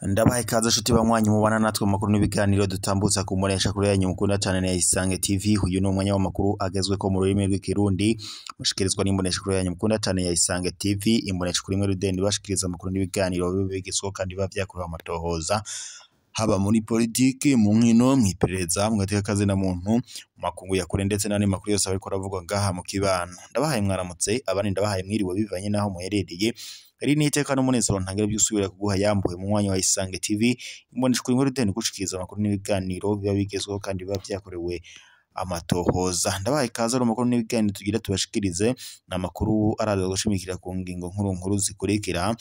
Ndabaye kaza shuti banywanyi mubana natwe makuru n'ibiganiro dutambutsa ku muresha kuri yanyu mukunda cyane na Isange TV. Uyu ni umwanya w'amakuru agezwe ko mu rurimi rw'ikirundi mushikirizwa n'imbonesha kuri yanyu mukunda cyane ya Isange TV. Imbonesha kuri mwe rudende bashikiriza amakuru n'ibiganiro bibigizwe kandi bavyakuruye amatohoza haba muri politike, mu nkino, mwiperereza, mwateka kazi na muntu, makungu ya kure ndetse n'andi makuru yose ariko aravugwa ngaha mu kibano. Ndabahaye mwaramutse, abandi ndabahaye mwiriwe bivanye naho muherereye. Ari niteka n'umunezero ntangere by'usubira kuguha yambuye mu mwanya wa Isange TV. Imbonesha kuri mwe rudende gushikiriza amakuru n'ibiganiro biba bigezweho kandi biba vyakorewe amatohoza. Ndabahaye kaza ari amakuru n'ibiganiro tugira tubashikirize n'amakuru araza gushimikira ku ngingo nkuru zikurikira.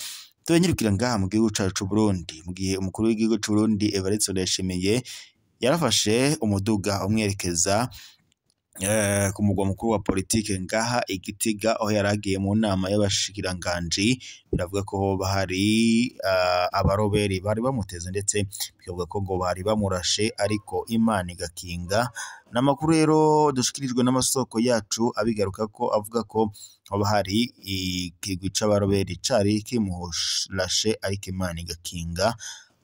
Tubenyirukira ngaha mu gihugu cacu Burundi, mu gihe umukuru w'igihugu c'u Burundi Evariste Ndayishimiye yarafashe umuduga umwerekeza ku mugwa mukuru wa politike ngaha Igitega, aho yaragiye mu nama y'abashikiranganji. Biravuga ko bahari abaroberi bari bamuteze ndetse bikavuga ko ngo bari bamurashe ariko Imana igakinga. N'amakuru rero dushikirijwe n'amasoko yacu abigaruka ko avuga ko bahari ikigwi c'abaroberi cari kimuhorashe ariko Imana igakinga.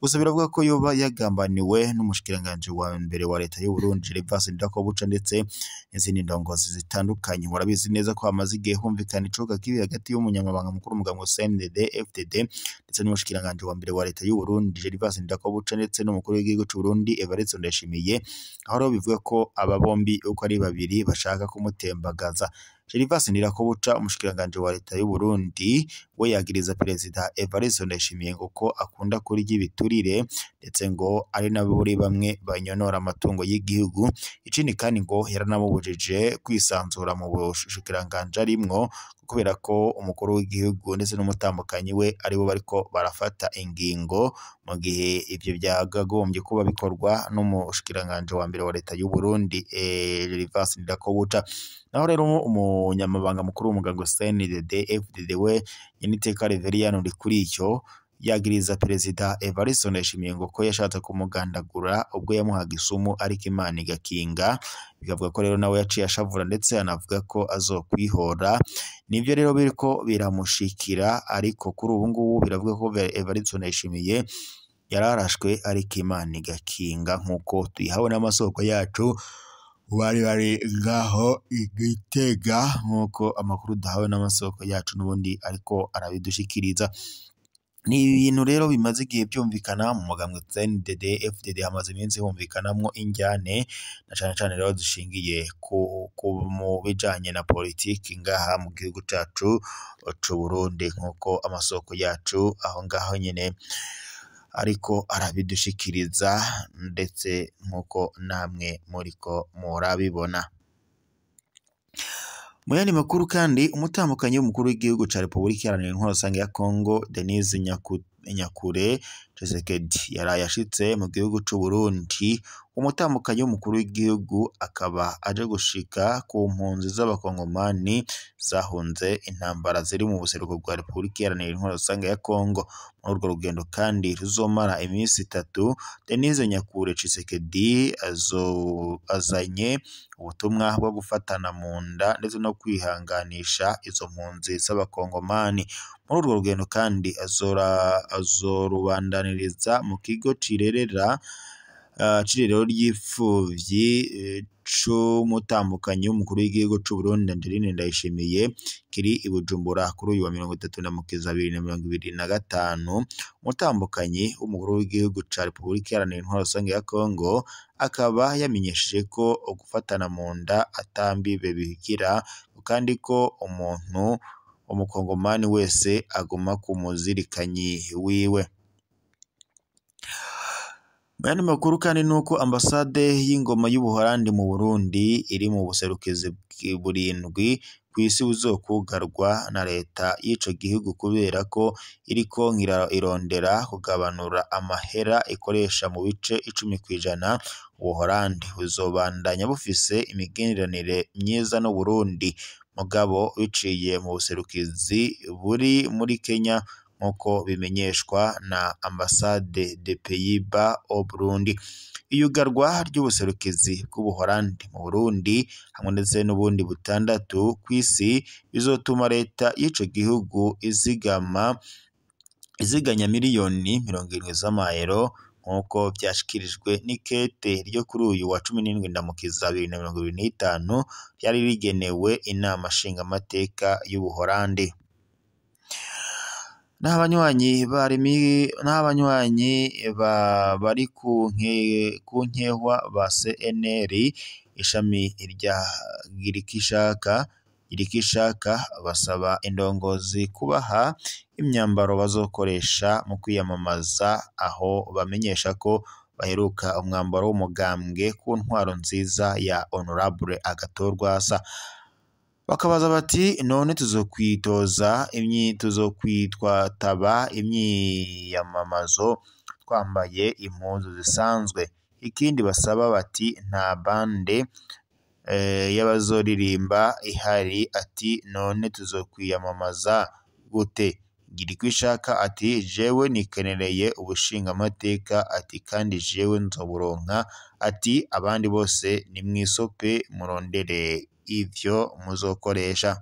Gusa biravuga ko yoba yagambaniwe n'umushikiranganje wa mbere wa leta y'u Burundi Gervais Ndirakobuca ndetse n'izindi ndongozi zitandukanye. Murabizi neza ko hamaze igihe humvikana icoka kibi hagati y'umunyamabanga mukuru w'umugambwe CNDD FDD ndetse n'umushikiranganje wa mbere wa leta y'u Burundi Gervais Ndirakobuca ndetse n'umukuru w'igihugu c'u Burundi Evariste Ndayishimiye, aho rero bivuga ko aba bombi uko ari babiri bashaka kumutembagaza. Gervais Ndirakobuca umushikiranganje wa leta y'u Burundi we yagiriza perezida Evariste Ndayishimiye ngo ko akunda kurya ibiturire ndetse ngo ari nabo buri bamwe banyonora amatungo y'igihugu. Ikindi kandi ngo yaranamubujije kwisanzura mu bushikiranganje arimwo kubera ko umukuru w'igihugu ndetse n'umutambukanyi we aribo bariko barafata ingingo, mu gihe ivyo byagagombye kuba bikorwa n'umushikiranganje wa mbere wa leta y'u Burundi Gervais Ndirakobuca. Naho rero umunyamabanga mukuru w'umugambwe CNDD FDD we Nyeniteka Reverien Ndikuriyo yagiriza perezida Evariste Ndayishimiye ngo ko yashatse kumugandagura ubwo yamuhaga isumu ariko Imana igakinga. Bikavuga ko rero nawe yaciye ashavura ndetse anavuga ko azokwihora. Nivyo rero biriko biramushikira, ariko kuri ubu ngubu biravuga ko Evariste Ndayishimiye yararashwe ariko Imana igakinga nk'uko tuyihawe n'amasoko yacu bari ngaho Igitega, nk'uko amakuru duhawe n'amasoko yacu n'ubundi ariko arabidushikiriza. Ni ibintu rero bimaze igihe byumvikana mu mugambwe CNDD FDD, hamaze iminsi humvikanamwo injyane na cane cane rero zishingiye mu bijanye na politiki ngaha mu gihugu cacu c'u Burundi, nk'uko amasoko yacu aho ngaho nyene ariko arabidushikiriza ndetse nk'uko namwe muriko murabibona. Mu yandi makuru kandi umutambukanyi w'umukuru w'igihugu ca Repubulika Iharanira Intwaro Rusange ya Congo Denis Nyakure Tshisekedi yaraye ashitse mu gihugu c'u Burundi. Umutambukanyi w'umukuru w'igihugu akaba aje gushika ku mpunzi z'abakongomani zahunze intambara ziri mu buseruko bwa Repubulika Iharanira Intwaro Rusange ya Congo. Muri urwo rugendo kandi ruzomara iminsi 3, Denis Nyakure Tshisekedi azanye ubutumwa bwo gufatana mu nda ndetse no kwihanganisha izo mpunzi z'abakongomani. Muri urwo rugendo kandi azorubandaniriza mu kigo cirerero ry'imfuvyi c'umutambukanyi w'umukuru w'igihugu c'u Burundi Angeline Ndayishimiye kiri i Bujumbura kuri uyu wa 30 Mukiza 2025. Umutambukanyi w'umukuru w'igihugu ca Repubulika Iharanira Intwaro Rusange ya Congo akaba yamenyesheje ko gufatana mu nda atambibe bigira, kandi ko umuntu umukongomani wese aguma ku muzirikanyi wiwe. Muyandi makuru kandi nuko ambasade y'ingoma y'Ubuholandi mu Burundi iri mu buserukizi burindwi kw'isi buzokugarwa na leta y'ico gihugu kubera ko iriko irondera kugabanura amahera ikoresha mu bice 10%. Ubuholandi buzobandanya bufise imigenderanire myiza no Burundi mugabo biciye mu buserukizi buri muri Kenya nk'uko bimenyeshwa na Ambassade des Pays-Bas au Burundi. Iyugarwa ry'ubuserukizi bw'Ubuholandi mu Burundi hamwe ndetse n'ubundi butandatu kw'isi bizotuma leta y'ico gihugu iziganya miliyoni 70 z'amayero nk'uko vyashikirijwe n'ikete ryo kuri uyu wa 17 Ndamukiza 2025 ryari rigenewe inama nshingamateka y'Ubuholandi. N'abanywanyi bari ku nkehwa ba CNL ishami rya Girikishaka basaba indongozi kubaha imyambaro bazokoresha mu kwiyamamaza, aho bamenyesha ko baheruka umwambaro w'umugambwe ku ntwaro nziza ya Honorable Agathon Rwasa. Bakabaza bati none tuzokwitwataba imyiyamamazo twambaye impuzu zisanzwe. Ikindi basaba bati nta bande y'abazoririmba ihari, ati none tuzokwiyamamaza gute? Girikishaka ati jewe nikenereye ubushingamateka, ati kandi jewe nzoburonka, ati abandi bose ni mwisope murondere ivyo muzokoresha.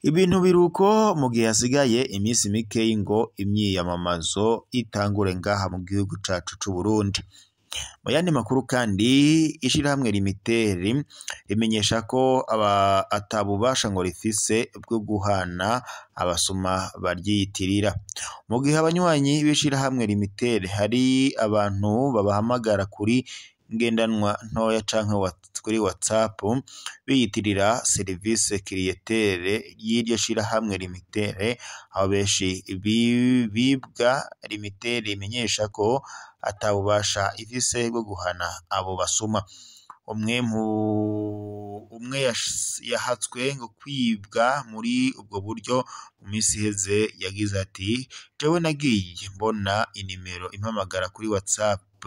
Ibintu biruko mu gihe hasigaye iminsi mikeyi ngo imyiyamamazo itangure ngaha mu gihugu cacu c'u Burundi. Mu yandi makuru kandi ishirahamwe Limitere rimenyesha ko atabubasha ngo rifise bwo guhana abasuma baryiyitirira. Mu gihe abanywanyi b'ishirahamwe Limitere hari abantu babahamagara kuri ngendanwa ntoya canke kuri WhatsApp biyitirira service clientele y'iryo shirahamwe Limitere, aho benshi bibwa. Limitere imenyesha ko atabubasha ifise bwo guhana abo basuma. Umwe yahatswe ngo kwibwa muri ubwo buryo mu minsi iheze yagize ati jewe nagiye mbona inimero impamagara kuri WhatsApp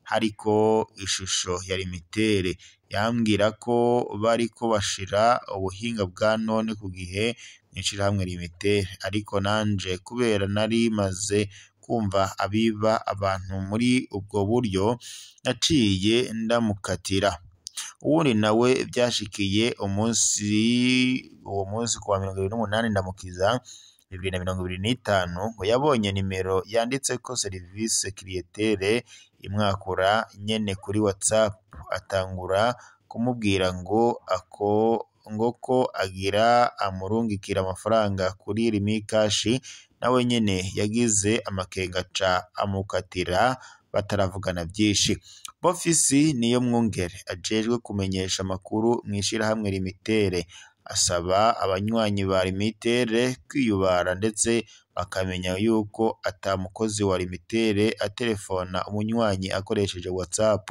hariko ishusho ya Limitere, yambwira ko bariko bashira ubuhinga bwa none ku gihe mw'ishirahamwe Limitere, ariko nanje kubera nari maze kumva abiba abantu muri ubwo buryo naciye ndamukatira. Uwundi nawe vyashikiye uwo munsi kuwa 28 Ndamukiza 2025 ngo yabonye nimero yanditseko service clientele imwakura nyene kuri WhatsApp, atangura kumubwira ngo ko agira amurungikira amafaranga kuri Rimikash, nawe nyene yagize amakenga ca amukatira bataravugana vyinshi. Bofisi niyo mwungere ajejwe kumenyesha amakuru mw'ishirahamwe Limitere asaba abanywanyi ba Limitere kwiyubara ndetse bakamenya yuko ata mukozi wa Limitere atelefona umunywanyi akoresheje WhatsApp,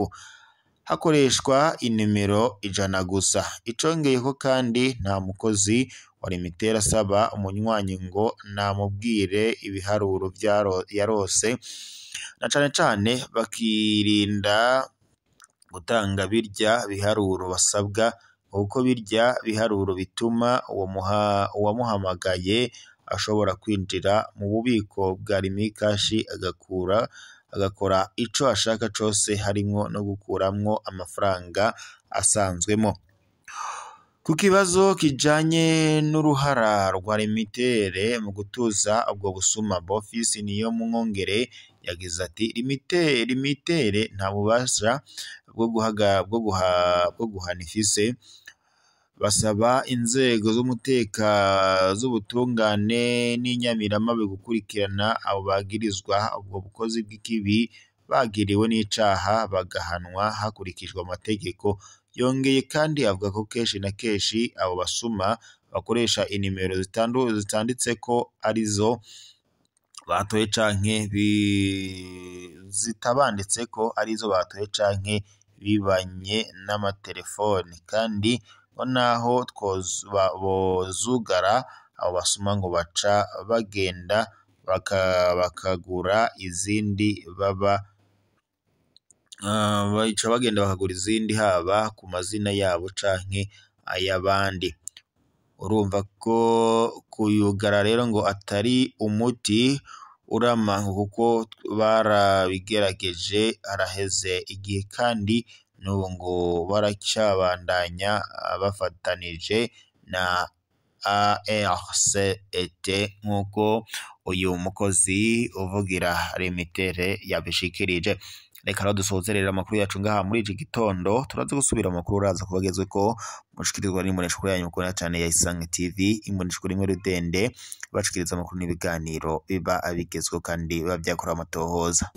hakoreshwa inimero 100 gusa. Icongeyeko kandi nta mukozi wa Limitere asaba umunywanyi ngo namubwire ibiharuro yarose, na cane cane bakirinda gutanga birya biharuro basabwa, kuko birya biharuro bituma uwamuhamagaye ashobora kwinjira mu bubiko bwa Rimikash agakora ico ashaka cose, harimwo no gukuramwo amafaranga asanzwemo. Ku kibazo kijanye n'uruhara rwa Limitere mu gutuza ubwo busuma, Bofisi niyo mwongere yagize ati Limitere nta bubasha bwo guhana ifise, basaba inzego z'ubutungane n'inyamiramabi gukurikirana abo bagirizwa ubwo bukozi bw'ikibi bagiriwe n'icaha bagahanwa hakurikijwe amategeko. Yongeye kandi avuga ko kenshi na kenshi abo basuma bakoresha inimero zitanditseko arizo batoye canke zitabanditseko arizo batoye canke bibanye n'amatelefoni, kandi naho bozugara abo basuma ngo baca bagenda bakagura izindi haba ku mazina yabo canke ay'abandi. urumva ko kuyugara rero ngo atari umuti urama kuko barabigerageje araheze igihe kandi n'ubu ngo baracyabandanya bafatanije na ARCET nk'uko uyu mukozi uvugira Limitere yabishikirije. Reka rero dusozerera amakuru yacu ngaha muri iki gitondo, turaza gusubira amakuru uraza kubagezwe ko mushikirizwa n'imboneshakure yanyu mukunda cyane ya Isange TV, imboneshakure imwe rudende bashikiriza amakuru n'ibiganiro biba abigezweho kandi biba byakorewe amatohoza.